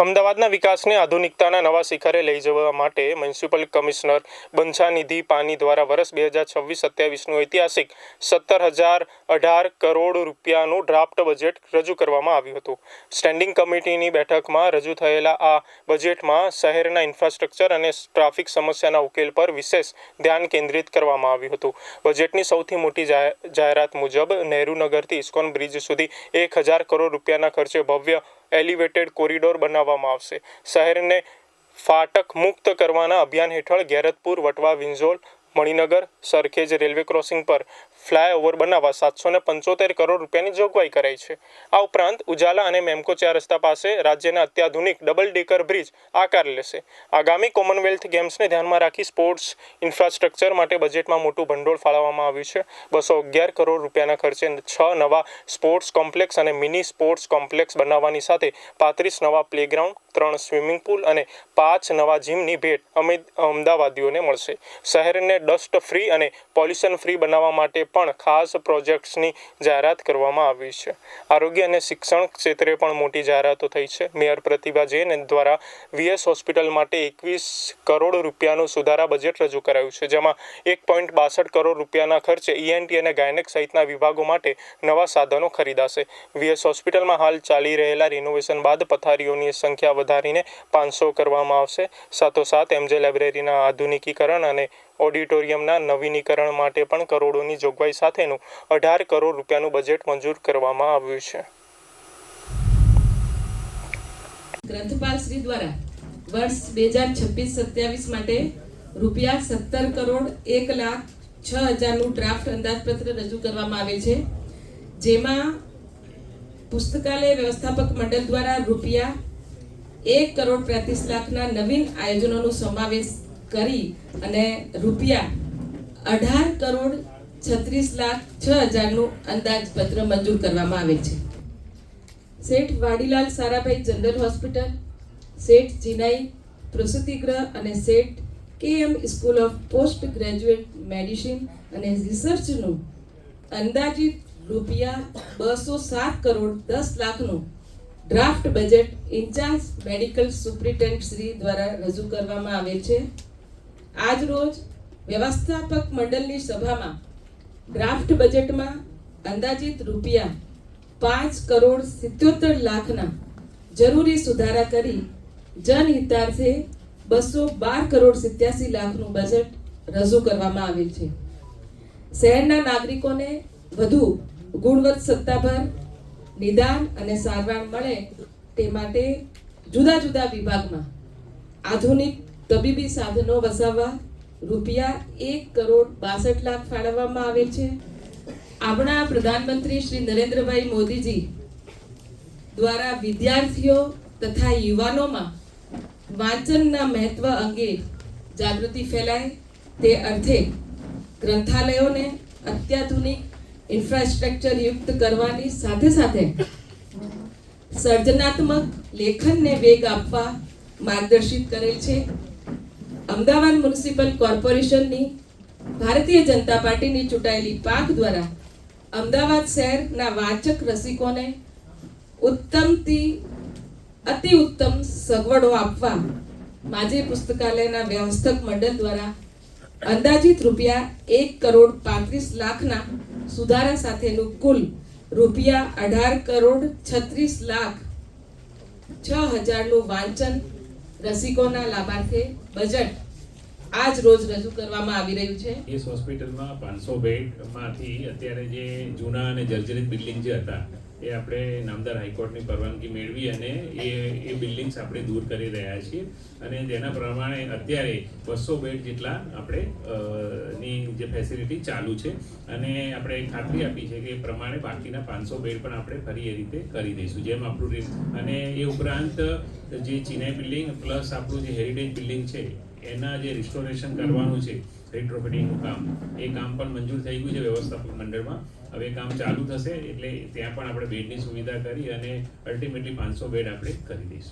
અમદાવાદના વિકાસને આધુનિકતાના નવા શિખરે લઈ જવા માટે મ્યુનિસિપલ કમિશનર બંછાનિધિ પાની દ્વારા વર્ષ 2026-27નું ઐતિહાસિક 17,018 કરોડ રૂપિયાનું ડ્રાફ્ટ બજેટ રજૂ કરવામાં આવ્યું હતું. સ્ટેન્ડિંગ કમિટીની બેઠકમાં રજૂ થયેલા આ બજેટમાં શહેરના ઇન્ફ્રાસ્ટ્રક્ચર અને ટ્રાફિક સમસ્યાના ઉકેલ પર વિશેષ ધ્યાન કેન્દ્રિત કરવામાં આવ્યું હતું. બજેટની સૌથી મોટી જાહેરાત મુજબ નહેરુનગરથી ઇસ્કોન બ્રિજ સુધી 1,000 કરોડ રૂપિયાના ખર્ચે ભવ્ય એલિવેટેડ કોરિડોર બનાવવામાં આવશે. શહેરને ફાટક મુક્ત કરવાના અભિયાન હેઠળ ગેરતપુર, વટવા, વિંઝોલ, મણિનગર, સરખેજ રેલવે ક્રોસિંગ પર ફ્લાયઓવર બનાવવા 775 કરોડ રૂપિયાની જોગવાઈ કરાઈ છે. આ ઉપરાંત ઉજાલા અને મેમકો 4 રસ્તા પાસે રાજ્યના અત્યાધુનિક ડબલ ડેકર બ્રિજ આકાર લેશે. આગામી કોમનવેલ્થ ગેમ્સને ધ્યાનમાં રાખી સ્પોર્ટ્સ ઇન્ફ્રાસ્ટ્રક્ચર માટે બજેટમાં મોટું ભંડોળ ફાળવવામાં આવ્યું છે. 211 કરોડ રૂપિયાના ખર્ચે 6 નવા સ્પોર્ટ્સ કોમ્પ્લેક્સ અને મિની સ્પોર્ટ્સ કોમ્પ્લેક્સ બનાવવાની સાથે 35 નવા પ્લેગ્રાઉન્ડ, 3 સ્વિમિંગ પુલ અને 5 નવા જીમની ભેટ અમદાવાદીઓને મળશે. શહેરને ડસ્ટ ફ્રી અને પોલ્યુશન ફ્રી બનાવવા માટે પણ ખાસ પ્રોજેક્ટ્સની જાહેરાત કરવામાં આવી છે. આરોગ્ય અને શિક્ષણ ક્ષેત્રે પણ મોટી જાહેરાતો થઈ છે. મેયર પ્રતિભા જૈન દ્વારા વીએસ હોસ્પિટલ માટે 21 કરોડ રૂપિયાનું સુધારા બજેટ રજૂ કરાયું છે, જેમાં 1.62 કરોડ રૂપિયાના ખર્ચે ENT અને ગાયનેક સહિતના વિભાગો માટે નવા સાધનો ખરીદાશે. વીએસ હોસ્પિટલમાં હાલ ચાલી રહેલા રિનોવેશન બાદ પથારીઓની સંખ્યા વધારીને 500 કરવામાં આવશે. સાથોસાથ MJ લાઇબ્રેરીના આધુનિકીકરણ અને ઓડિટોરિયમના નવીનીકરણ માટે પણ કરોડોની જોગવાઈ સાથેનું 18 કરોડ રૂપિયાનું બજેટ મંજૂર કરવામાં આવ્યું છે. ગ્રંથપાલ શ્રી દ્વારા વર્ષ 2026-27 માટે રૂપિયા 17 કરોડ 1,06,000નું ડ્રાફ્ટ અંદાજપત્ર રજૂ કરવામાં આવે છે, જેમાં પુસ્તકાલય વ્યવસ્થાપક મંડળ દ્વારા રૂપિયા 1 કરોડ 35 લાખના નવીન આયોજનોનો સમાવેશ કરી અને રૂપિયા 18 કરોડ 36,06,000નું અંદાજપત્ર મંજૂર કરવામાં આવે છે. શેઠ વાડીલાલ સારાભાઈ જનરલ હોસ્પિટલ, શેઠ જીનાઈ પ્રસૂતિગૃહ અને Sheth KM school of post graduate medicine અને રિસર્ચનું અંદાજિત રૂપિયા 207 કરોડ 10 લાખનું draft budget in-charge medical superintendent Shri દ્વારા રજૂ કરવામાં આવે છે. આજ રોજ વ્યવસ્થાપક મંડળની સભામાં ડ્રાફ્ટ બજેટમાં અંદાજિત રૂપિયા 5 કરોડ 77 લાખના જરૂરી સુધારા કરી જનહિતાર્થે 212 કરોડ 87 લાખનું બજેટ રજૂ કરવામાં આવેલ છે. શહેરના નાગરિકોને વધુ ગુણવત્તાસભર નિદાન અને સારવાર મળે તે માટે જુદા જુદા વિભાગમાં આધુનિક તબીબી સાધનો વસાવવા રૂપિયા 1 કરોડ 62 લાખ ફાળવવામાં આવેલ છે. આપણા પ્રધાનમંત્રી શ્રી નરેન્દ્રભાઈ મોદીજી દ્વારા વિદ્યાર્થીઓ તથા યુવાનોમાં વાંચનના મહત્વ અંગે જાગૃતિ ફેલાય તે અર્થે ગ્રંથાલયોને અત્યાધુનિક ઇન્ફ્રાસ્ટ્રક્ચર યુક્ત કરવાની સાથે સાથે સર્જનાત્મક લેખનને વેગ આપવા માર્ગદર્શિત કરેલ છે. અમદાવાદ મ્યુનિસિપલ કોર્પોરેશનની ભારતીય જનતા પાર્ટીની ચૂંટાયેલી પાંખ દ્વારા અમદાવાદ શહેરના વાચક રસિકોને ઉત્તમથી અતિ ઉત્તમ સગવડો આપવા માજી પુસ્તકાલયના વ્યવસ્થાપક મંડળ દ્વારા અંદાજિત રૂપિયા 1 કરોડ 35 લાખના સુધારા સાથેનું કુલ રૂપિયા 18 કરોડ 36 લાખ 6,000નું વાંચન રસિકોના લાભાર્થે બજેટ આજ રોજ રજૂ કરવામાં આવી રહ્યું છે. એસ હોસ્પિટલમાં 500 બેડમાંથી અત્યારે જે જૂના અને જર્જરિત બિલ્ડિંગ જે હતા એ આપણે નામદાર હાઈકોર્ટની પરવાનગી મેળવી અને એ બિલ્ડિંગ્સ આપણે દૂર કરી રહ્યા છીએ અને જેના પ્રમાણે અત્યારે 200 બેડ જેટલા આપણે ની જે ફેસિલિટી ચાલુ છે અને આપણે ખાતરી આપી છે કે એ પ્રમાણે બાકીના 500 બેડ પણ આપણે ફરી એ રીતે કરી દઈશું જેમ આપણું. અને એ ઉપરાંત જે ચિનાઈ બિલ્ડિંગ પ્લસ આપણું જે હેરિટેજ બિલ્ડિંગ છે એના જે રિસ્ટોરેશન કરવાનું છે, રેટ્રોફિટિંગનું કામ, એ કામ પણ મંજૂર થઈ ગયું છે વ્યવસ્થાપક મંડળમાં. હવે કામ ચાલુ થશે એટલે ત્યાં પણ આપણે બેડની સુવિધા કરી અને અલ્ટિમેટલી 500 બેડ આપણે કરી દઈશું.